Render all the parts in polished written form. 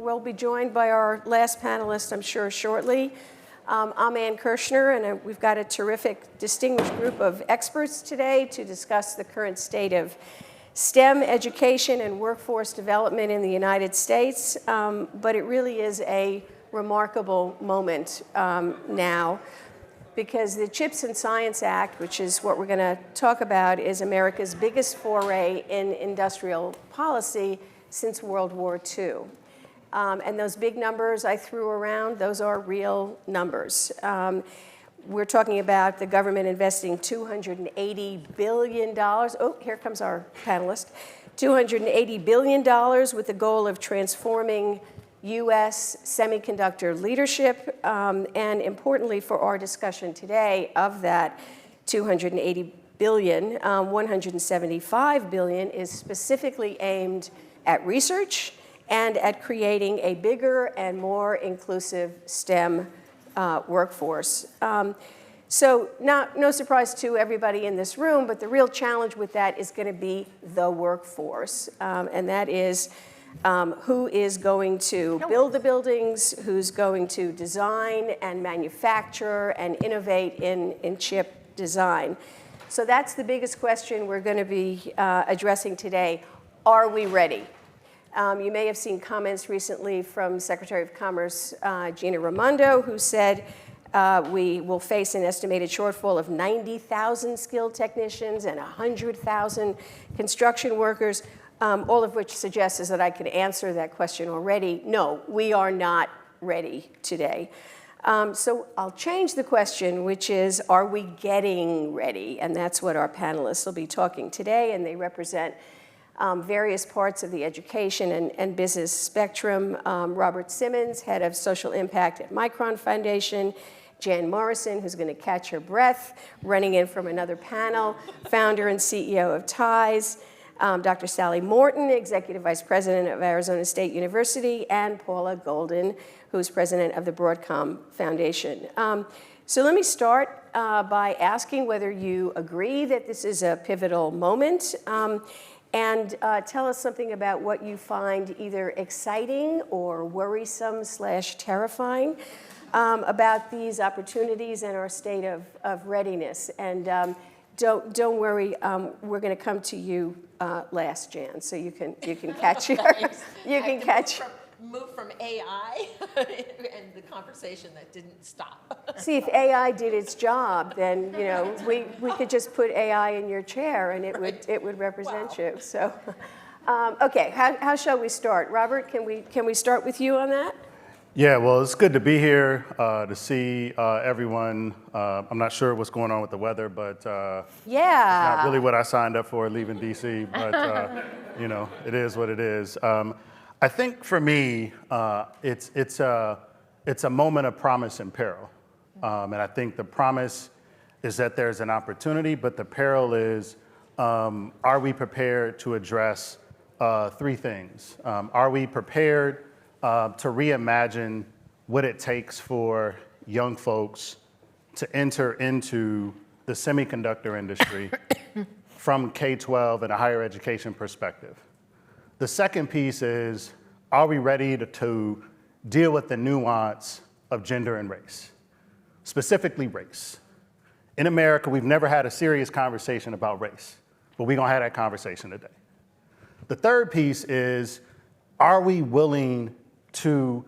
We'll be joined by our last panelist, I'm sure, shortly. I'm Ann Kirschner, and we've got a terrific, distinguished group of experts today to discuss the current state of STEM education and workforce development in the United States. But it really is a remarkable moment now, because the CHIPS and Science Act, which is what we're going to talk about, is America's biggest foray in industrial policy since World War II. And those big numbers I threw around, those are real numbers. We're talking about the government investing $280 billion. Oh, here comes our panelist. $280 billion with the goal of transforming U.S. semiconductor leadership. And importantly for our discussion today, of that $280 billion, $175 billion is specifically aimed at research and at creating a bigger and more inclusive STEM workforce. So no surprise to everybody in this room, but the real challenge with that is going to be the workforce. And that is who is going to build the buildings, who's going to design and manufacture and innovate in chip design. So that's the biggest question we're going to be addressing today. Are we ready? You may have seen comments recently from Secretary of Commerce Gina Raimondo, who said we will face an estimated shortfall of 90,000 skilled technicians and 100,000 construction workers, all of which suggests is that I could answer that question already. No, we are not ready today. So I'll change the question, which is, are we getting ready? And that's what our panelists will be talking today, and they represent various parts of the education and business spectrum. Robert Simmons, head of social impact at Micron Foundation. Jan Morrison, who's going to catch her breath, running in from another panel, founder and CEO of TIES. Dr. Sally Morton, executive vice president of Arizona State University, and Paula Golden, who's president of the Broadcom Foundation. So let me start by asking whether you agree that this is a pivotal moment. And tell us something about what you find either exciting or worrisome / terrifying about these opportunities and our state of readiness. And don't worry, we're going to come to you last, Jan, so you can catch your move from AI and the conversation that didn't stop. See, if AI did its job, then we could just put AI in your chair and it would represent you. So, okay, how shall we start? Robert, can we start with you on that? Yeah, well, it's good to be here to see everyone. I'm not sure what's going on with the weather, but yeah, it's not really what I signed up for leaving DC. But it is what it is. I think for me, it's a moment of promise and peril. And I think the promise is that there's an opportunity, but the peril is, are we prepared to address three things? Are we prepared to reimagine what it takes for young folks to enter into the semiconductor industry from K-12 and a higher education perspective? The second piece is, are we ready to deal with the nuance of gender and race, specifically race? In America, we've never had a serious conversation about race, but we're going to have that conversation today. The third piece is, are we willing to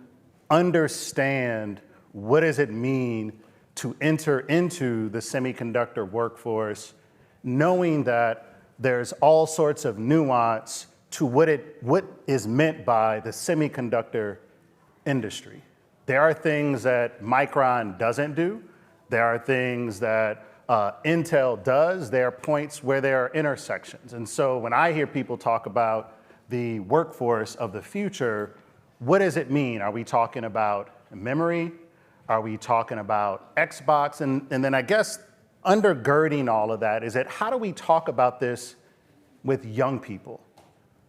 understand what does it mean to enter into the semiconductor workforce, knowing that there's all sorts of nuance to what is meant by the semiconductor industry. There are things that Micron doesn't do. There are things that Intel does. There are points where there are intersections. And so when I hear people talk about the workforce of the future, what does it mean? Are we talking about memory? Are we talking about Xbox? And then I guess undergirding all of that is that how do we talk about this with young people?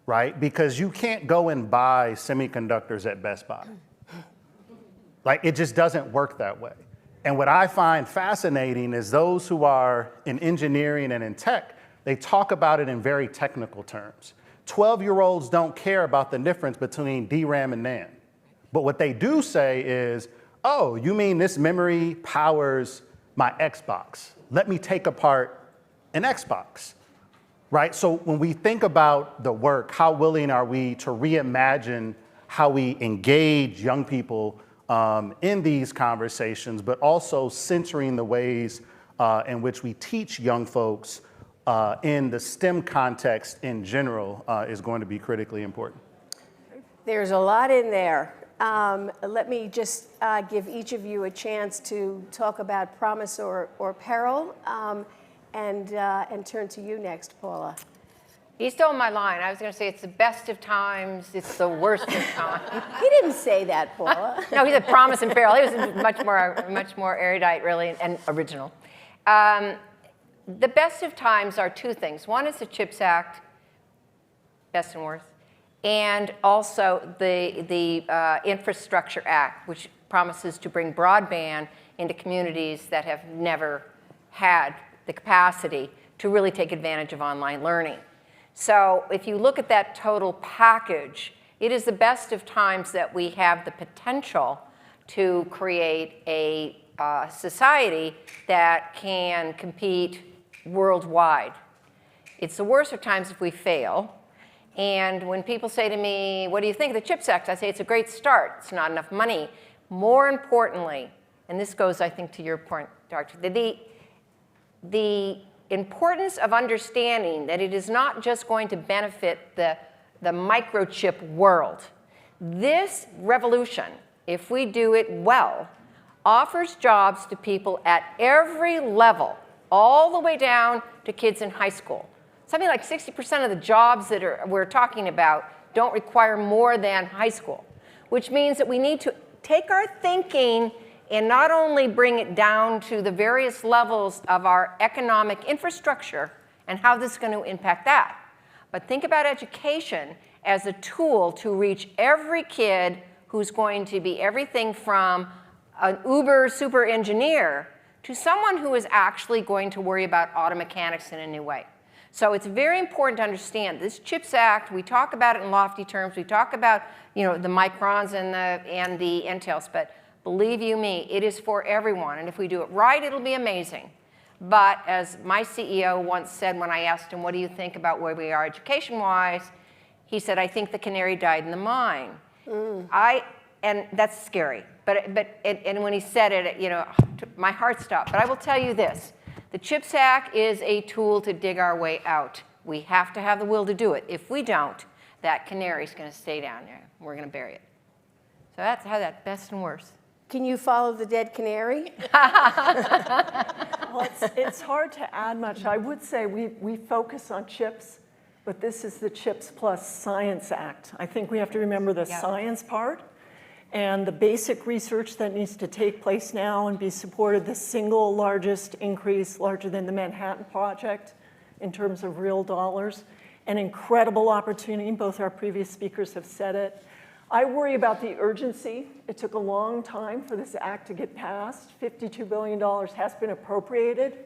Right? Because you can't go and buy semiconductors at Best Buy. Like, it just doesn't work that way. And what I find fascinating is those who are in engineering and in tech, they talk about it in very technical terms. 12-year-olds don't care about the difference between DRAM and NAND. But what they do say is, oh, you mean this memory powers my Xbox? Let me take apart an Xbox, right? So when we think about the work, how willing are we to reimagine how we engage young people in these conversations, but also centering the ways in which we teach young folks in the STEM context in general is going to be critically important. There's a lot in there. Let me just give each of you a chance to talk about promise or peril, and turn to you next, Paula. He stole my line. I was going to say it's the best of times, it's the worst of times. He didn't say that, Paula. No, he said promise and peril. He was much more erudite, really, and original. The best of times are two things. One is the CHIPS Act, best and worst, and also the Infrastructure Act, which promises to bring broadband into communities that have never had the capacity to really take advantage of online learning. So if you look at that total package, it is the best of times that we have the potential to create a society that can compete worldwide. It's the worst of times if we fail. And when people say to me, what do you think of the CHIPS Act? I say it's a great start. It's not enough money. More importantly, and this goes, I think, to your point, Dr. The importance of understanding that it is not just going to benefit the microchip world. This revolution, if we do it well, offers jobs to people at every level, all the way down to kids in high school. Something like 60% of the jobs that we're talking about don't require more than high school, which means that we need to take our thinking and not only bring it down to the various levels of our economic infrastructure and how this is going to impact that, but think about education as a tool to reach every kid who's going to be everything from an uber super engineer to someone who is actually going to worry about auto mechanics in a new way. So it's very important to understand this CHIPS Act. We talk about it in lofty terms. We talk about, the Microns and the Intels, but believe you me, it is for everyone. And if we do it right, it'll be amazing. But as my CEO once said when I asked him, what do you think about where we are education-wise? He said, I think the canary died in the mine. And that's scary. But when he said it, my heart stopped. But I will tell you this. The CHIPS Act is a tool to dig our way out. We have to have the will to do it. If we don't, that canary's going to stay down there. We're going to bury it. So that's how that best and worst. Can you follow the dead canary? Well, it's hard to add much. I would say we focus on chips, but this is the CHIPS Plus Science Act. I think we have to remember the science part and the basic research that needs to take place now and be supported. The single largest increase, larger than the Manhattan Project in terms of real dollars. An incredible opportunity, both our previous speakers have said it. I worry about the urgency. It took a long time for this act to get passed. $52 billion has been appropriated.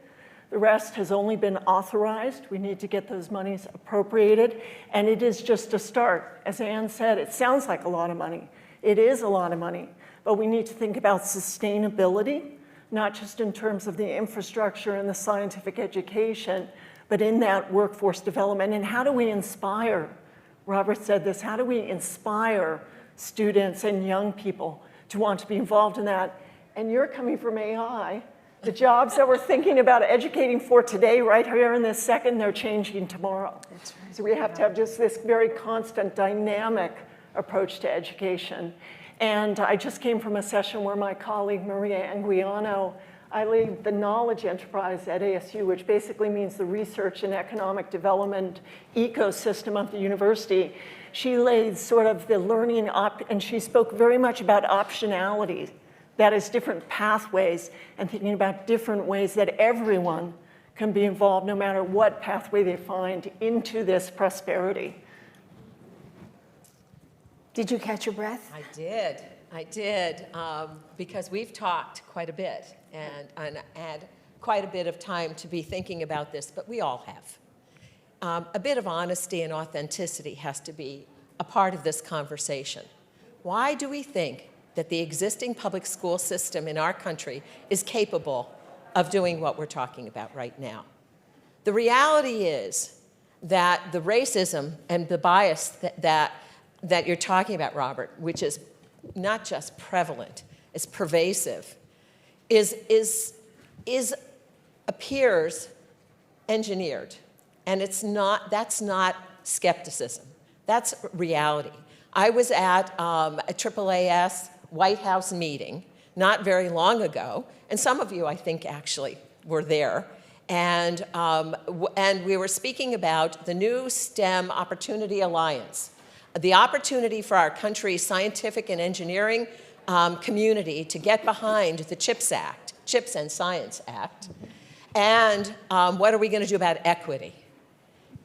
The rest has only been authorized. We need to get those monies appropriated. And it is just a start. As Ann said, it sounds like a lot of money. It is a lot of money. But we need to think about sustainability, not just in terms of the infrastructure and the scientific education, but in that workforce development. And how do we inspire? Robert said this, how do we inspire students and young people to want to be involved in that? And you're coming from AI. The jobs that we're thinking about educating for today, right here in this second, they're changing tomorrow. That's right. So we have to have just this very constant, dynamic approach to education. And I just came from a session where my colleague, Maria Anguiano, I lead the knowledge enterprise at ASU, which basically means the research and economic development ecosystem of the university. She laid sort of the learning up, and she spoke very much about optionality. That is different pathways and thinking about different ways that everyone can be involved no matter what pathway they find into this prosperity. Did you catch your breath? I did, because we've talked quite a bit and had quite a bit of time to be thinking about this, but we all have. A bit of honesty and authenticity has to be a part of this conversation. Why do we think that the existing public school system in our country is capable of doing what we're talking about right now? The reality is that the racism and the bias that you're talking about, Robert, which is not just prevalent, it's pervasive, appears engineered. And that's not skepticism. That's reality. I was at a AAAS White House meeting not very long ago, and some of you, I think, actually were there. And we were speaking about the new STEM Opportunity Alliance, the opportunity for our country's scientific and engineering community to get behind the CHIPS Act, Chips and Science Act, and what are we going to do about equity?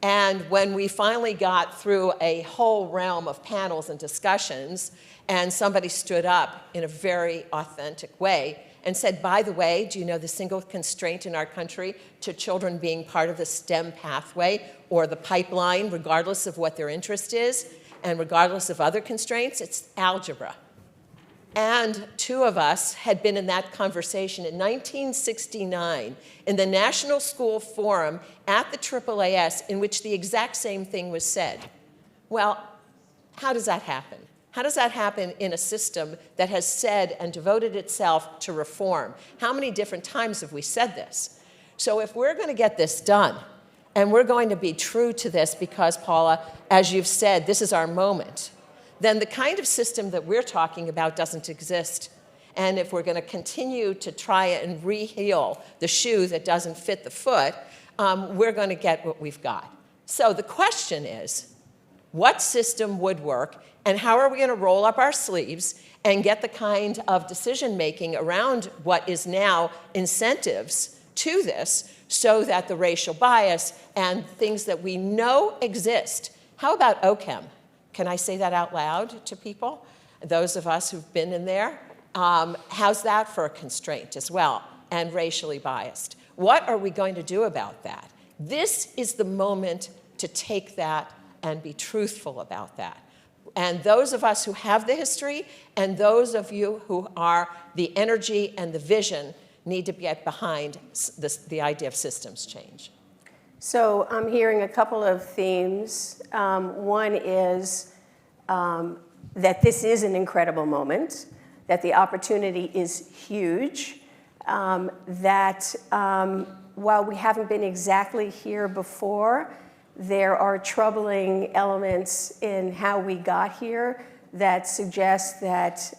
And when we finally got through a whole realm of panels and discussions, and somebody stood up in a very authentic way and said, by the way, do you know the single constraint in our country to children being part of the STEM pathway or the pipeline, regardless of what their interest is, and regardless of other constraints? It's algebra. And two of us had been in that conversation in 1969 in the National School Forum at the AAAS, in which the exact same thing was said. Well, how does that happen? How does that happen in a system that has said and devoted itself to reform? How many different times have we said this? So if we're going to get this done, and we're going to be true to this because, Paula, as you've said, this is our moment, then the kind of system that we're talking about doesn't exist. And if we're going to continue to try and re-heel the shoe that doesn't fit the foot, we're going to get what we've got. So the question is, what system would work, and how are we going to roll up our sleeves and get the kind of decision-making around what is now incentives to this so that the racial bias and things that we know exist. How about OCHEM? Can I say that out loud to people? Those of us who've been in there? How's that for a constraint as well, and racially biased? What are we going to do about that? This is the moment to take that and be truthful about that. And those of us who have the history and those of you who are the energy and the vision need to get behind the idea of systems change. So I'm hearing a couple of themes. One is that this is an incredible moment, that the opportunity is huge, that while we haven't been exactly here before, there are troubling elements in how we got here that suggest that,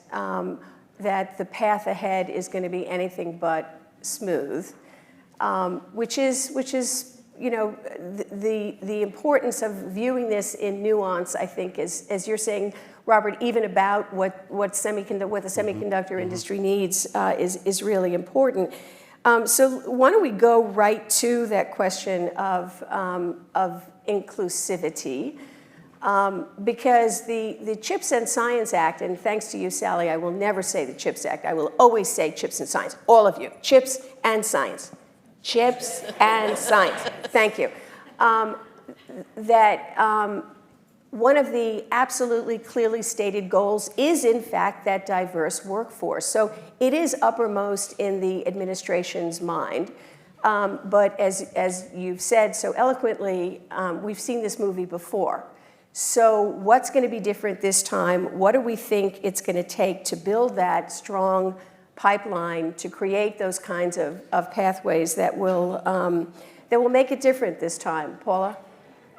that the path ahead is going to be anything but smooth, which is you know, the importance of viewing this in nuance, I think, is, as you're saying, Robert, even about what the semiconductor industry needs is really important. So why don't we go right to that question of inclusivity, because the Chips and Science Act, and thanks to you, Sally, I will never say the Chips Act. I will always say Chips and Science, all of you, Chips and Science. Chips and Science, thank you. One of the absolutely clearly stated goals is, in fact, that diverse workforce. So it is uppermost in the administration's mind. But as you've said so eloquently, we've seen this movie before. So what's going to be different this time? What do we think it's going to take to build that strong pipeline to create those kinds of pathways that will make it different this time? Paula?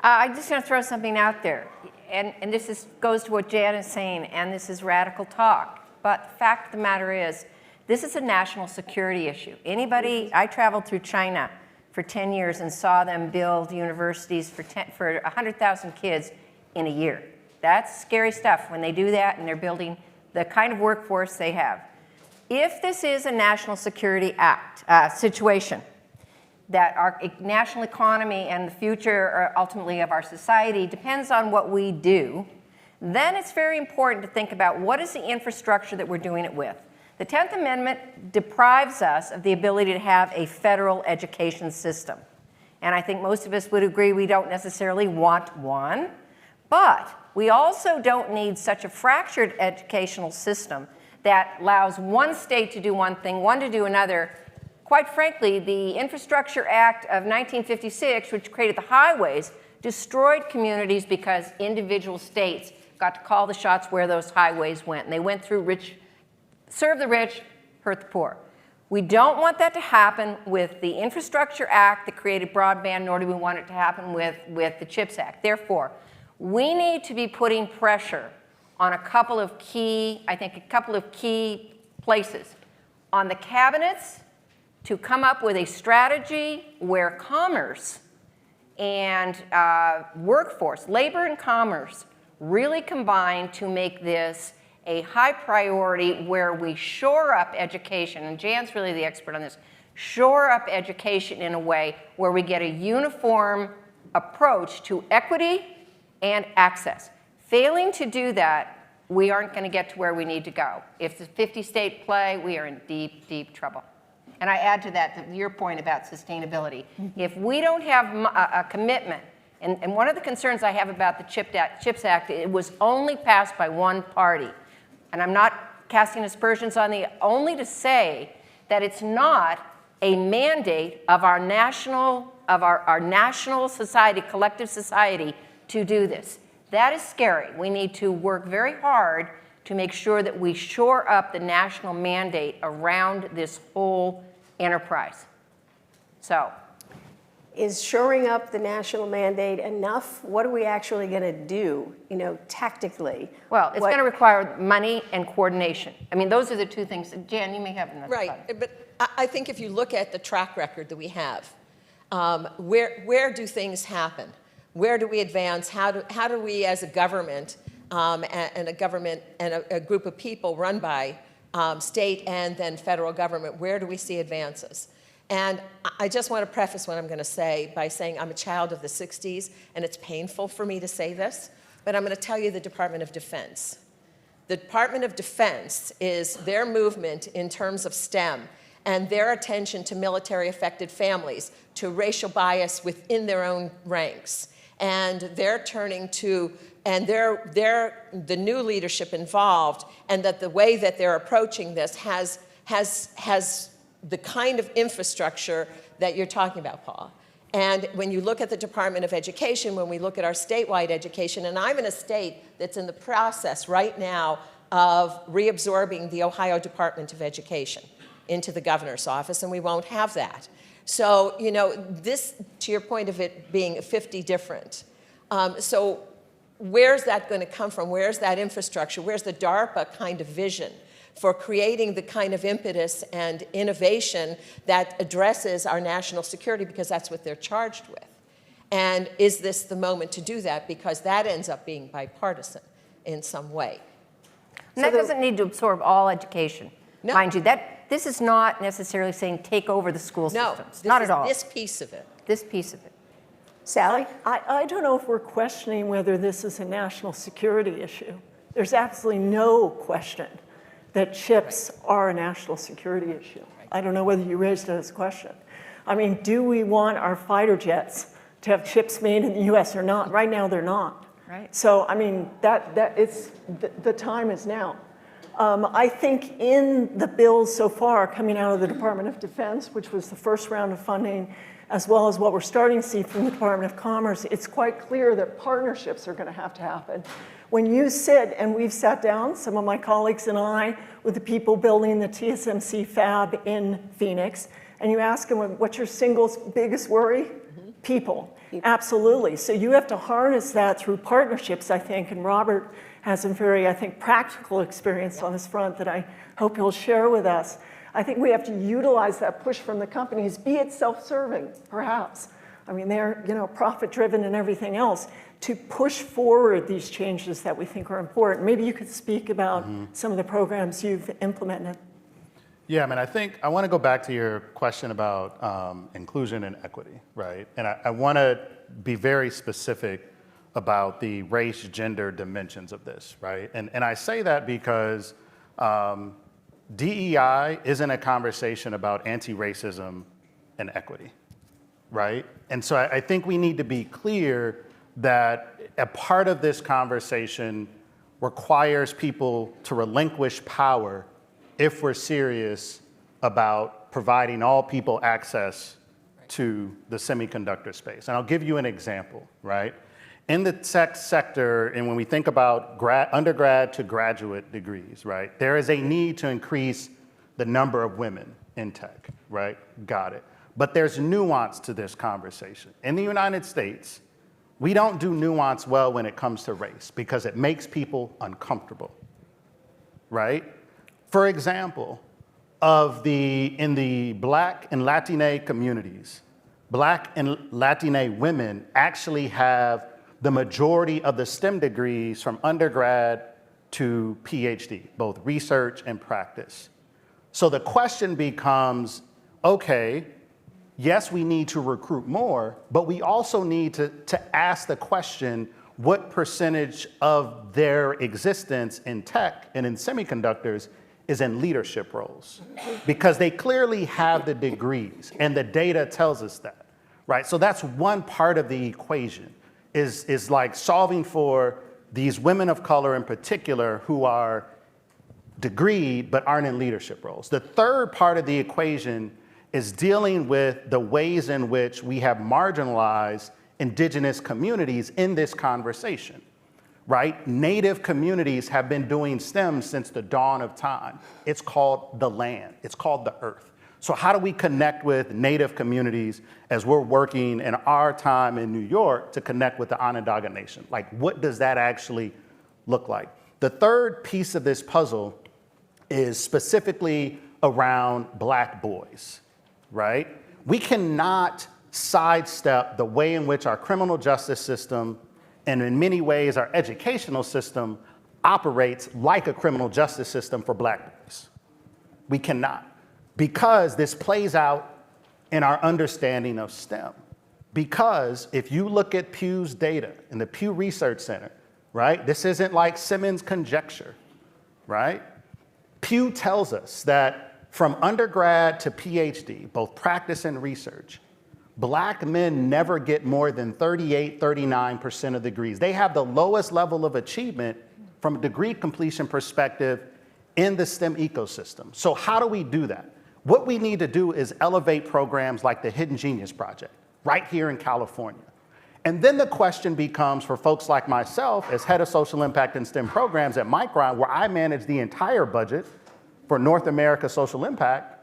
I'm just going to throw something out there, and this goes to what Jan is saying, and this is radical talk. But the fact of the matter is, this is a national security issue. I traveled through China for 10 years and saw them build universities for 100,000 kids in a year. That's scary stuff when they do that and they're building the kind of workforce they have. If this is a national security act situation, that our national economy and the future ultimately of our society depends on what we do, then it's very important to think about what is the infrastructure that we're doing it with. The 10th Amendment deprives us of the ability to have a federal education system. And I think most of us would agree we don't necessarily want one, But we also don't need such a fractured educational system that allows one state to do one thing, one to do another. Quite frankly, the Infrastructure Act of 1956, which created the highways, destroyed communities because individual states got to call the shots where those highways went. And they went through serve the rich, hurt the poor. We don't want that to happen with the Infrastructure Act that created broadband, nor do we want it to happen with the CHIPS Act. Therefore, we need to be putting pressure on a couple of key places. On the cabinets to come up with a strategy where commerce and workforce, labor and commerce, really combine to make this a high priority where we shore up education, and Jan's really the expert on this, shore up education in a way where we get a uniform approach to equity and access. Failing to do that, we aren't going to get to where we need to go. If the 50-state play, we are in deep, deep trouble. And I add to that your point about sustainability. If we don't have a commitment, and one of the concerns I have about the CHIPS Act, it was only passed by one party. And I'm not casting aspersions on only to say that it's not a mandate of our national society, collective society, to do this. That is scary. We need to work very hard to make sure that we shore up the national mandate around this whole enterprise. So, is shoring up the national mandate enough? What are we actually going to do, tactically? Well, it's going to require money and coordination. I mean, those are the two things. Jan, you may have another Right, thought. but I think if you look at the track record that we have, where do things happen? Where do we advance? How do we, as a government, and a group of people run by state and then federal government, where do we see advances? And I just want to preface what I'm going to say by saying I'm a child of the 60s, and it's painful for me to say this, but I'm going to tell you the Department of Defense. The Department of Defense is their movement in terms of STEM and their attention to military-affected families, to racial bias within their own ranks. And they're turning to, and they're the new leadership involved, and that the way that they're approaching this has the kind of infrastructure that you're talking about, Paula. And when you look at the Department of Education, when we look at our statewide education, and I'm in a state that's in the process right now of reabsorbing the Ohio Department of Education into the governor's office, and we won't have that. So, this, to your point of it being 50 different. So where's that going to come from? Where's that infrastructure? Where's the DARPA kind of vision for creating the kind of impetus and innovation that addresses our national security, because that's what they're charged with? And is this the moment to do that? Because that ends up being bipartisan in some way. And that doesn't need to absorb all education, No. mind you. This is not necessarily saying take over the school systems. No, Not at all. this piece of it. This piece of it. Sally? I don't know if we're questioning whether this is a national security issue. There's absolutely no question that chips are a national security issue. I don't know whether you raised it as a question. I mean, do we want our fighter jets to have chips made in the US or not? Right now, they're not. Right. So, I mean, the time is now. I think in the bills so far coming out of the Department of Defense, which was the first round of funding, as well as what we're starting to see from the Department of Commerce, it's quite clear that partnerships are going to happen. When you sit, and we've sat down, some of my colleagues and I, with the people building the TSMC fab in Phoenix, and you ask them, what's your single biggest worry? Mm-hmm. People. Absolutely. So you have to harness that through partnerships, I think, and Robert has some very, I think, practical experience on this front that I hope he'll share with us. I think we have to utilize that push from the companies, be it self-serving, perhaps. I mean, they're profit-driven and everything else, to push forward these changes that we think are important. Maybe you could speak about some of the programs you've implemented. Yeah, I mean, I think I want to go back to your question about inclusion and equity, right? And I want to be very specific about the race, gender dimensions of this, right? And I say that because DEI isn't a conversation about anti-racism and equity, right? And so I think we need to be clear that a part of this conversation requires people to relinquish power if we're serious about providing all people access to the semiconductor space. And I'll give you an example, right? In the tech sector, and when we think about undergrad to graduate degrees, right, there is a need to increase the number of women in tech, right? Got it. But there's nuance to this conversation. In the United States, we don't do nuance well when it comes to race because it makes people uncomfortable, right? For example, in the Black and Latina communities, Black and Latina women actually have the majority of the STEM degrees from undergrad to PhD, both research and practice. So the question becomes, okay, yes, we need to recruit more, but we also need to ask the question, what percentage of their existence in tech and in semiconductors is in leadership roles? Because they clearly have the degrees, and the data tells us that, right? So that's one part of the equation, is like solving for these women of color in particular who are degreed but aren't in leadership roles. The third part of the equation is dealing with the ways in which we have marginalized indigenous communities in this conversation, right? Native communities have been doing STEM since the dawn of time. It's called the land, it's called the earth. So how do we connect with Native communities as we're working in our time in New York to connect with the Onondaga Nation? Like, what does that actually look like? The third piece of this puzzle is specifically around Black boys, right? We cannot sidestep the way in which our criminal justice system, and in many ways our educational system, operates like a criminal justice system for Black boys. We cannot. Because this plays out in our understanding of STEM. Because if you look at Pew's data in the Pew Research Center, right? This isn't like Simmons conjecture, right? Pew tells us that from undergrad to PhD, both practice and research, Black men never get more than 38, 39% of degrees. They have the lowest level of achievement from a degree completion perspective in the STEM ecosystem. So how do we do that? What we need to do is elevate programs like the Hidden Genius Project, right here in California. And then the question becomes for folks like myself, as head of social impact and STEM programs at Micron, where I manage the entire budget for North America social impact,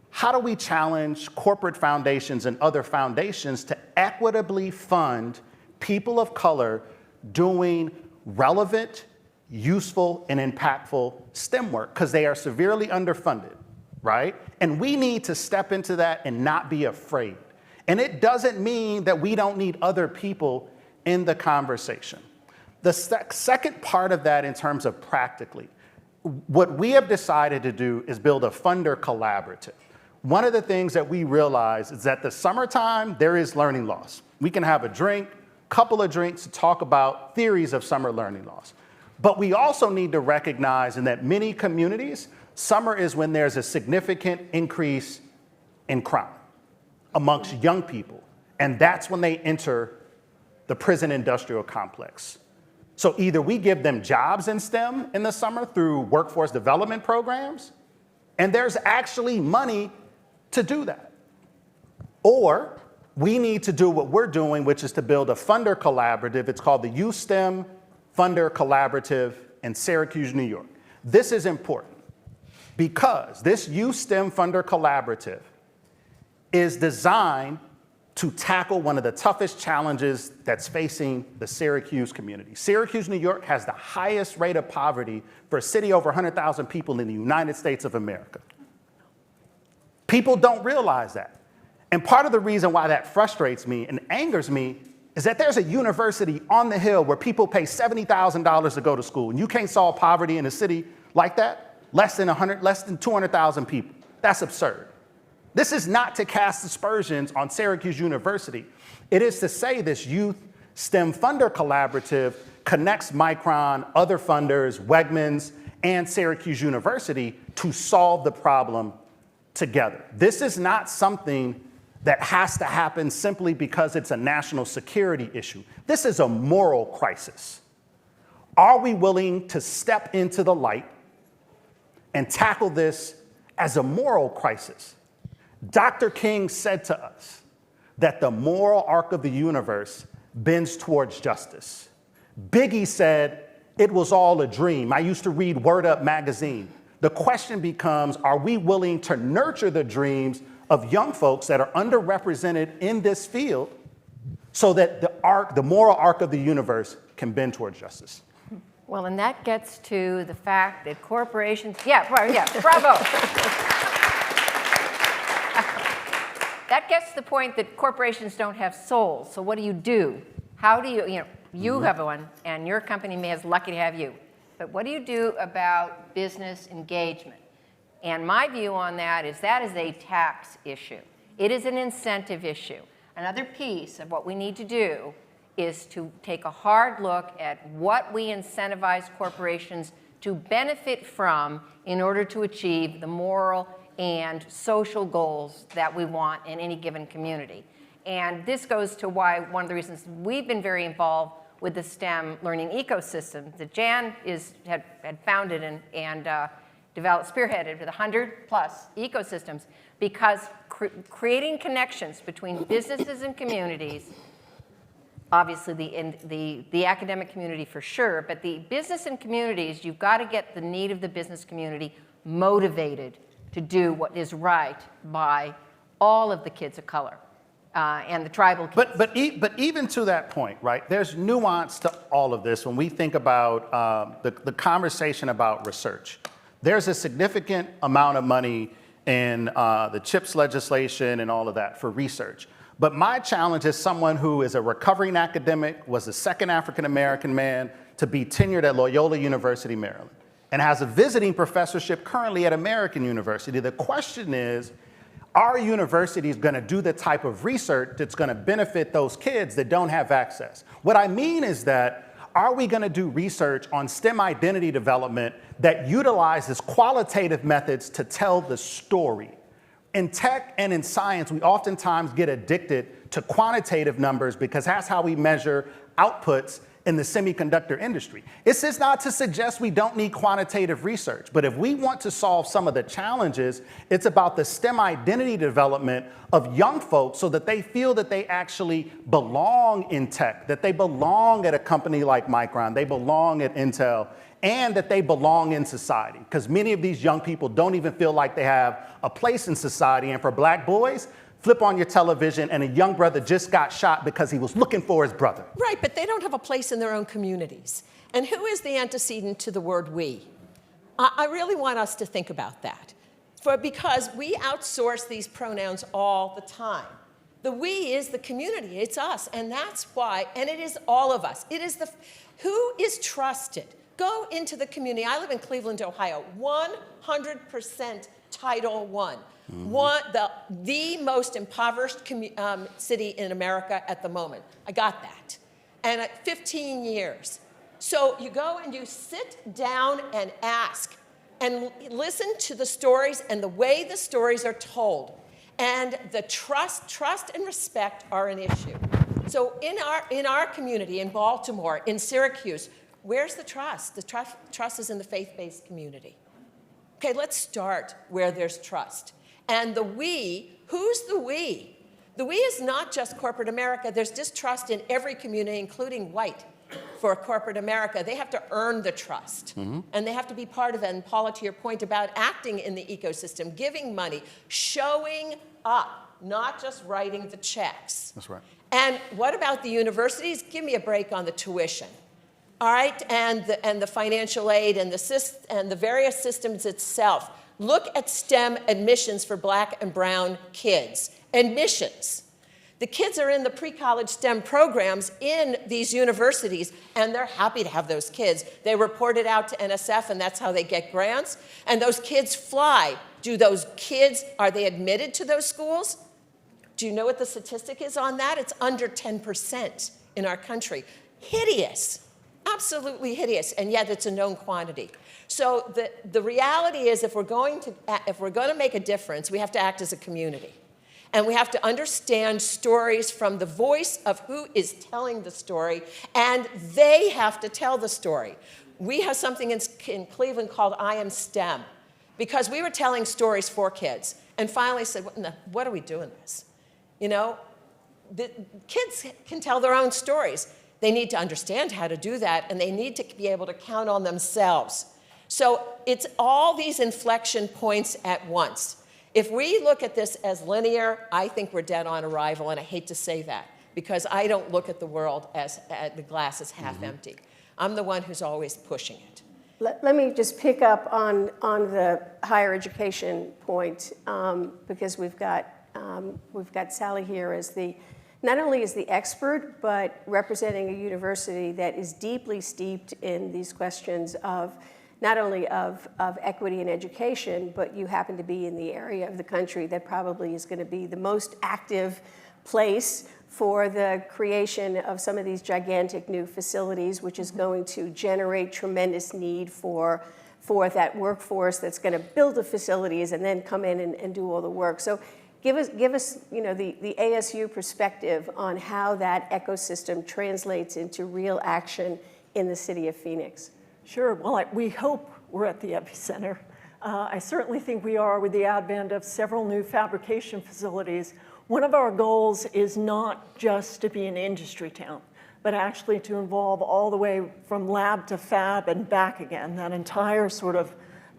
how do we challenge corporate foundations and other foundations to equitably fund people of color doing relevant, useful, and impactful STEM work? Because they are severely underfunded, right? And we need to step into that and not be afraid. And it doesn't mean that we don't need other people in the conversation. The second part of that in terms of practically, what we have decided to do is build a funder collaborative. One of the things that we realize is that the summertime, there is learning loss. We can have a drink, couple of drinks to talk about theories of summer learning loss. But we also need to recognize in that many communities, summer is when there's a significant increase in crime amongst young people. And that's when they enter the prison industrial complex. So either we give them jobs in STEM in the summer through workforce development programs, and there's actually money to do that. Or we need to do what we're doing, which is to build a funder collaborative. It's called the Youth STEM Funder Collaborative in Syracuse, New York. This is important because this Youth STEM Funder Collaborative is designed to tackle one of the toughest challenges that's facing the Syracuse community. Syracuse, New York has the highest rate of poverty for a city over 100,000 people in the United States of America. People don't realize that. And part of the reason why that frustrates me and angers me is that there's a university on the hill where people pay $70,000 to go to school, and you can't solve poverty in a city like that, less than 200,000 people. That's absurd. This is not to cast aspersions on Syracuse University. It is to say this Youth STEM Funder Collaborative connects Micron, other funders, Wegmans, and Syracuse University to solve the problem together. This is not something that has to happen simply because it's a national security issue. This is a moral crisis. Are we willing to step into the light and tackle this as a moral crisis? Dr. King said to us that the moral arc of the universe bends towards justice. Biggie said, it was all a dream. I used to read Word Up magazine. The question becomes, are we willing to nurture the dreams of young folks that are underrepresented in this field so that the moral arc of the universe can bend towards justice? Well, and that gets to the fact that corporations, bravo. That gets to the point that corporations don't have souls. So what do you do? How do you, you have one, and your company may is lucky to have you. But what do you do about business engagement? And my view on that is a tax issue. It is an incentive issue. Another piece of what we need to do is to take a hard look at what we incentivize corporations to benefit from in order to achieve the moral and social goals that we want in any given community. And this goes to why one of the reasons we've been very involved with the STEM learning ecosystem that Jan had founded and developed, spearheaded with 100+ ecosystems, because creating connections between businesses and communities, obviously the academic community for sure, but the business and communities, you've got to get the need of the business community motivated to do what is right by all of the kids of color and the tribal kids. But even to that point, right, there's nuance to all of this when we think about the conversation about research. There's a significant amount of money in the CHIPS legislation and all of that for research. But my challenge as someone who is a recovering academic, was the second African-American man to be tenured at Loyola University, Maryland, and has a visiting professorship currently at American University. The question is, are universities going to do the type of research that's going to benefit those kids that don't have access? What I mean is that, are we going to do research on STEM identity development that utilizes qualitative methods to tell the story? In tech and in science, we oftentimes get addicted to quantitative numbers because that's how we measure outputs in the semiconductor industry. This is not to suggest we don't need quantitative research, but if we want to solve some of the challenges, it's about the STEM identity development of young folks so that they feel that they actually belong in tech, that they belong at a company like Micron, they belong at Intel, and that they belong in society. Because many of these young people don't even feel like they have a place in society. And for black boys, flip on your television and a young brother just got shot because he was looking for his brother. Right, but they don't have a place in their own communities. And who is the antecedent to the word we? I really want us to think about that. Because we outsource these pronouns all the time. The we is the community, it's us, and that's why, and it is all of us. It is who is trusted? Go into the community. I live in Cleveland, Ohio, 100% Title I. The most impoverished city in America at the moment. I got that. And 15 years. So you go and you sit down and ask and listen to the stories and the way the stories are told. And the trust and respect are an issue. So in our community, in Baltimore, in Syracuse, where's the trust? The trust is in the faith-based community. Okay, let's start where there's trust. And the we, who's the we? The we is not just corporate America. There's distrust in every community, including white, for corporate America. They have to earn the trust. And they have to be part of it. And Paula, to your point about acting in the ecosystem, giving money, showing up, not just writing the checks. That's right. And what about the universities? Give me a break on the tuition. All right, and the financial aid and the various systems itself. Look at STEM admissions for black and brown kids. Admissions. The kids are in the pre-college STEM programs in these universities, and they're happy to have those kids. They report it out to NSF, and that's how they get grants. And those kids fly. Do those kids, are they admitted to those schools? Do you know what the statistic is on that? It's under 10% in our country. Hideous. Absolutely hideous, and yet it's a known quantity. So the reality is, if we're going to make a difference, we have to act as a community. And we have to understand stories from the voice of who is telling the story, and they have to tell the story. We have something in Cleveland called I Am STEM, because we were telling stories for kids, and finally said, what are we doing this? You know, the kids can tell their own stories. They need to understand how to do that, and they need to be able to count on themselves. So it's all these inflection points at once. If we look at this as linear, I think we're dead on arrival, and I hate to say that, because I don't look at the world as the glass is half empty. I'm the one who's always pushing it. Let me just pick up on the higher education point, because we've got Sally here as not only as the expert, but representing a university that is deeply steeped in these questions of not only of equity in education, but you happen to be in the area of the country that probably is going to be the most active place for the creation of some of these gigantic new facilities, which is going to generate tremendous need for that workforce that's going to build the facilities and then come in and do all the work. So give us the ASU perspective on how that ecosystem translates into real action in the city of Phoenix. Sure. Well, we hope we're at the epicenter. I certainly think we are with the advent of several new fabrication facilities. One of our goals is not just to be an industry town, but actually to involve all the way from lab to fab and back again, that entire sort of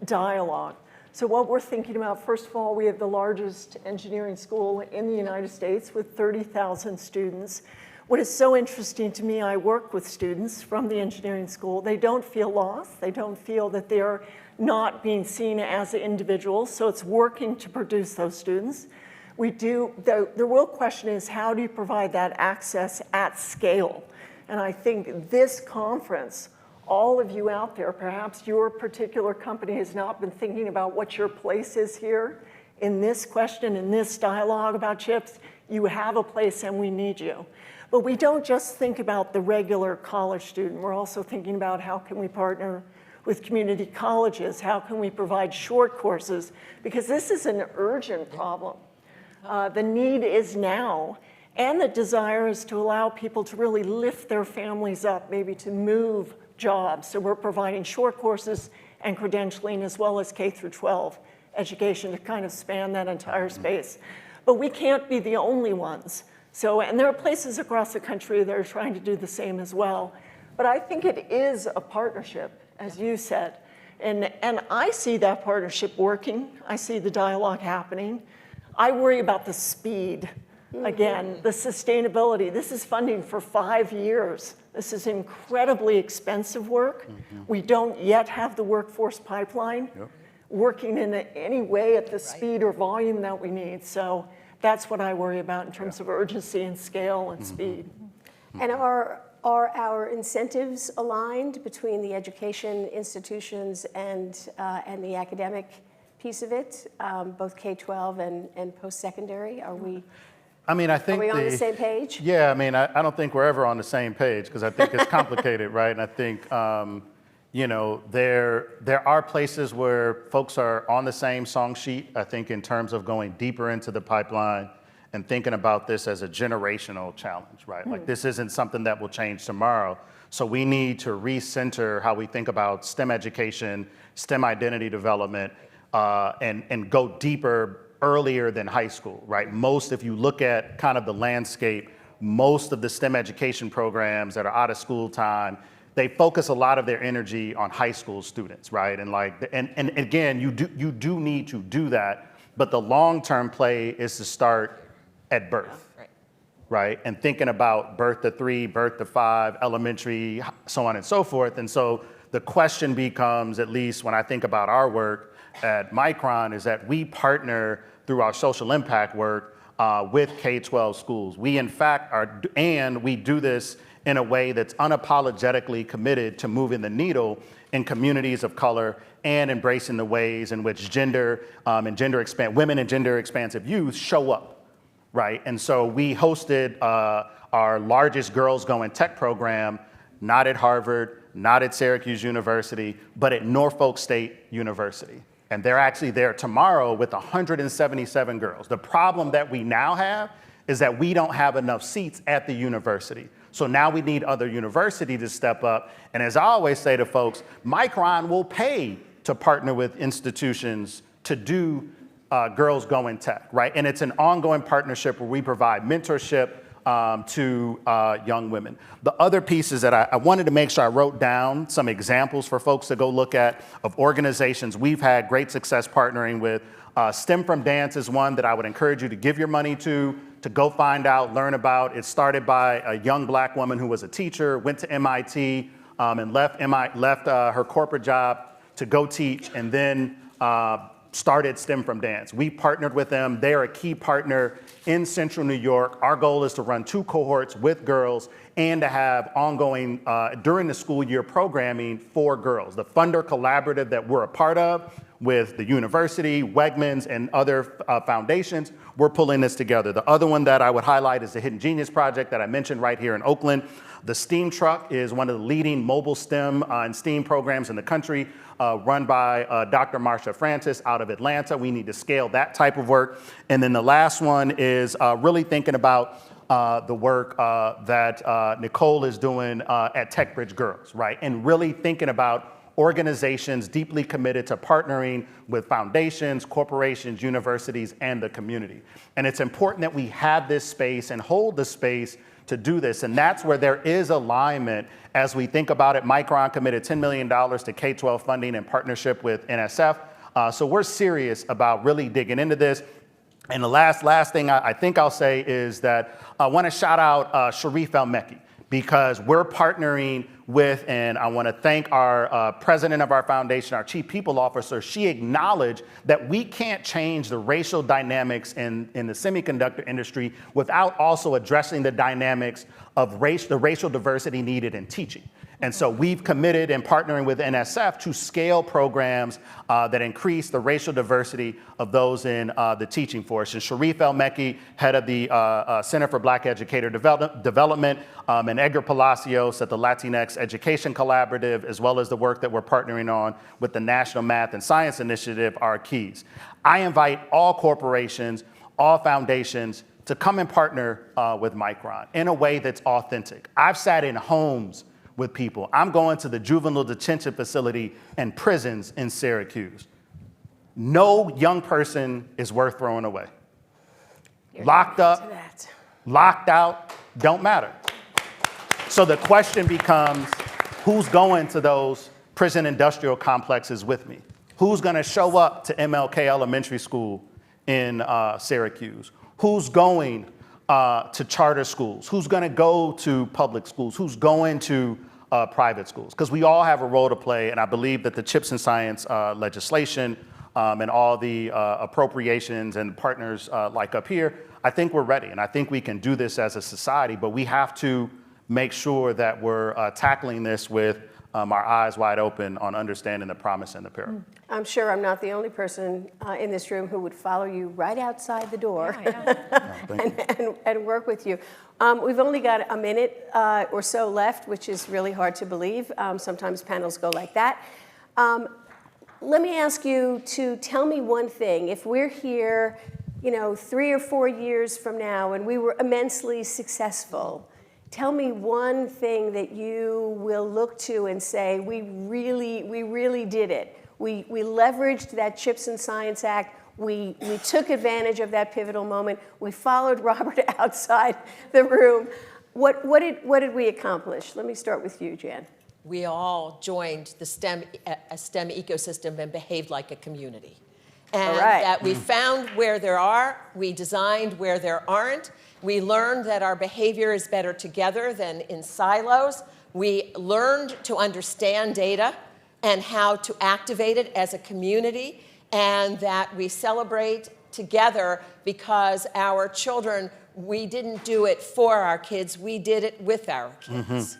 dialogue. So what we're thinking about, first of all, we have the largest engineering school in the United States with 30,000 students. What is so interesting to me, I work with students from the engineering school. They don't feel lost. They don't feel that they're not being seen as individuals. So it's working to produce those students. We do, the real question is, how do you provide that access at scale? And I think this conference, all of you out there, perhaps your particular company has not been thinking about what your place is here in this question, in this dialogue about chips. You have a place and we need you. But we don't just think about the regular college student. We're also thinking about how can we partner with community colleges? How can we provide short courses? Because this is an urgent problem. The need is now, and the desire is to allow people to really lift their families up, maybe to move jobs. So we're providing short courses and credentialing as well as K through 12 education to kind of span that entire space. But we can't be the only ones. So, and there are places across the country that are trying to do the same as well. But I think it is a partnership, as you said. And I see that partnership working. I see the dialogue happening. I worry about the speed. Again, the sustainability. This is funding for 5 years. This is incredibly expensive work. We don't yet have the workforce pipeline working in any way at the speed or volume that we need. So that's what I worry about in terms of urgency and scale and speed. And are our incentives aligned between the education institutions and the academic piece of it, both K-12 and post-secondary? Are we I mean, I think on the same page? Yeah, I mean, I don't think we're ever on the same page because I think it's complicated, right? And I think, there are places where folks are on the same song sheet, I think, in terms of going deeper into the pipeline and thinking about this as a generational challenge, right? Like this isn't something that will change tomorrow. So we need to recenter how we think about STEM education, STEM identity development, and go deeper earlier than high school, right? If you look at kind of the landscape, most of the STEM education programs that are out of school time, they focus a lot of their energy on high school students, right? And again, you do need to do that, but the long-term play is to start at birth, right? And thinking about birth to 3, birth to 5, elementary, so on and so forth. And so the question becomes, at least when I think about our work at Micron, is that we partner through our social impact work with K-12 schools. We in fact we do this in a way that's unapologetically committed to moving the needle in communities of color and embracing the ways in which women and gender expansive youth show up, right? And so we hosted our largest Girls Going Tech program, not at Harvard, not at Syracuse University, but at Norfolk State University. and they're actually there tomorrow with 177 girls. The problem that we now have is that we don't have enough seats at the university. So now we need other universities to step up. And as I always say to folks, Micron will pay to partner with institutions to do Girls Go in Tech, right? And it's an ongoing partnership where we provide mentorship to young women. The other pieces that I wanted to make sure I wrote down some examples for folks to go look at of organizations we've had great success partnering with. STEM from Dance is one that I would encourage you to give your money to go find out, learn about. It started by a young black woman who was a teacher, went to MIT, and left her corporate job to go teach, and then started STEM from Dance. We partnered with them. They're a key partner in Central New York. Our goal is to run 2 cohorts with girls and to have ongoing, during the school year, programming for girls. The funder collaborative that we're a part of with the university, Wegmans, and other foundations, we're pulling this together. The other one that I would highlight is the Hidden Genius Project that I mentioned right here in Oakland. The STEAM Truck is one of the leading mobile STEM and STEAM programs in the country, run by Dr. Marsha Francis out of Atlanta. We need to scale that type of work. And then the last one is really thinking about the work that Nicole is doing at TechBridge Girls, right? And really thinking about organizations deeply committed to partnering with foundations, corporations, universities, and the community. And it's important that we have this space and hold the space to do this. And that's where there is alignment as we think about it. Micron committed $10 million to K-12 funding in partnership with NSF. So we're serious about really digging into this. And the last thing I think I'll say is that I want to shout out Sharif El-Mekki, because we're partnering with, and I want to thank our president of our foundation, our chief people officer. She acknowledged that we can't change the racial dynamics in the semiconductor industry without also addressing the dynamics of the racial diversity needed in teaching. And so we've committed in partnering with NSF to scale programs that increase the racial diversity of those in the teaching force. And Sharif El-Mekki, head of the Center for Black Educator Development, and Edgar Palacios at the Latinx Education Collaborative, as well as the work that we're partnering on with the National Math and Science Initiative, are keys. I invite all corporations, all foundations to come and partner with Micron in a way that's authentic. I've sat in homes with people. I'm going to the juvenile detention facility and prisons in Syracuse. No young person is worth throwing away. Locked up, locked out, don't matter. So the question becomes, who's going to those prison industrial complexes with me? Who's going to show up to MLK Elementary School in Syracuse? Who's going to charter schools? Who's going to go to public schools? Who's going to private schools? Because we all have a role to play, and I believe that the CHIPS and Science legislation and all the appropriations and partners like up here, I think we're ready, and I think we can do this as a society, but we have to make sure that we're tackling this with our eyes wide open on understanding the promise and the peril. I'm sure I'm not the only person in this room who would follow you right outside the door and work with you. We've only got a minute or so left, which is really hard to believe. Sometimes panels go like that. Let me ask you to tell me one thing. If we're here, 3 or 4 years from now and we were immensely successful, tell me one thing that you will look to and say, we really did it. We leveraged that CHIPS and Science Act. We took advantage of that pivotal moment. We followed Robert outside the room. What did we accomplish? Let me start with you, Jan. We all joined the STEM ecosystem and behaved like a community. And that we found where there are, we designed where there aren't. We learned that our behavior is better together than in silos. We learned to understand data and how to activate it as a community, and that we celebrate together because our children, we didn't do it for our kids, we did it with our kids.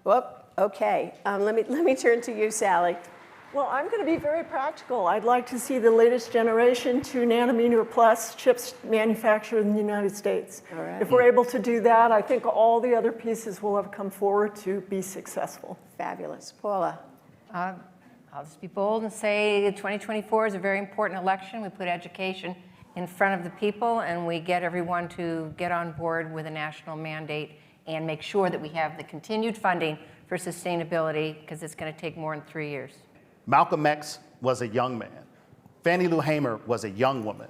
Well, okay. Let me turn to you, Sally. Well, I'm going to be very practical. I'd like to see the latest generation 2 nanometer plus chips manufactured in the United States. All right. If we're able to do that, I think all the other pieces will have come forward to be successful. Fabulous. Paula. I'll just be bold and say 2024 is a very important election. We put education in front of the people, and we get everyone to get on board with a national mandate and make sure that we have the continued funding for sustainability, because it's going to take more than 3 years. Malcolm X was a young man. Fannie Lou Hamer was a young woman,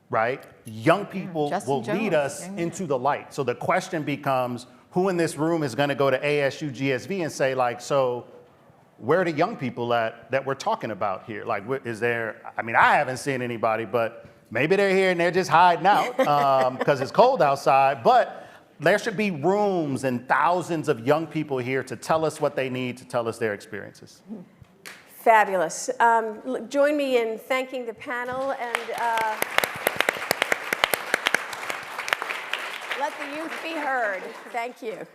right? Young people Justin will lead Jones, us young man. into the light. So the question becomes, who in this room is going to go to ASU+GSV and say, like, so where are the young people at that we're talking about here? Like, is there, I mean, I haven't seen anybody, but maybe they're here and they're just hiding out because it's cold outside. But there should be rooms and thousands of young people here to tell us what they need, to tell us their experiences. Fabulous. Join me in thanking the panel, and let the youth be heard. Thank you.